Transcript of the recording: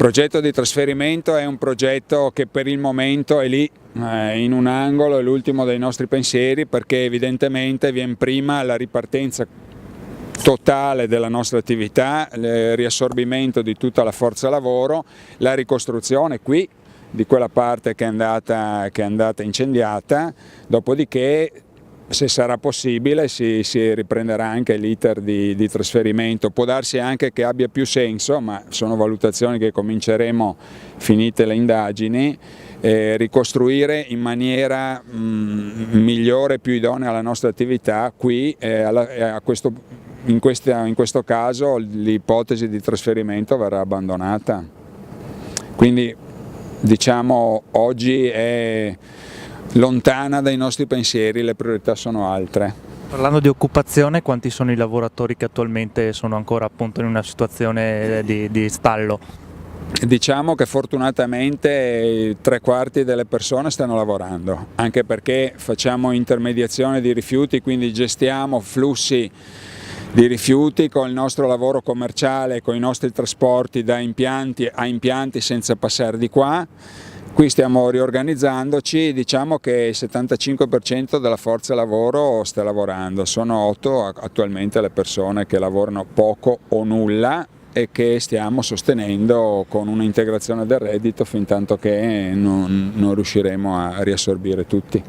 progetto di trasferimento è un progetto che per il momento è lì, in un angolo, è l'ultimo dei nostri pensieri, perché evidentemente viene prima la ripartenza totale della nostra attività, il riassorbimento di tutta la forza lavoro, la ricostruzione qui di quella parte che è andata incendiata, dopodiché se sarà possibile si riprenderà anche l'iter di trasferimento. Può darsi anche che abbia più senso, ma sono valutazioni che cominceremo finite le indagini, ricostruire in maniera migliore, più idonea alla nostra attività qui, in questo caso l'ipotesi di trasferimento verrà abbandonata. Quindi diciamo oggi è lontana dai nostri pensieri, le priorità sono altre. Parlando di occupazione, quanti sono i lavoratori che attualmente sono ancora appunto in una situazione di stallo? Diciamo che fortunatamente 3/4 delle persone stanno lavorando, anche perché facciamo intermediazione di rifiuti, quindi gestiamo flussi di rifiuti con il nostro lavoro commerciale, con i nostri trasporti da impianti a impianti senza passare di qua. Qui stiamo riorganizzandoci, diciamo che il 75% della forza lavoro sta lavorando, sono 8 attualmente le persone che lavorano poco o nulla e che stiamo sostenendo con un'integrazione del reddito fin tanto che non riusciremo a riassorbire tutti.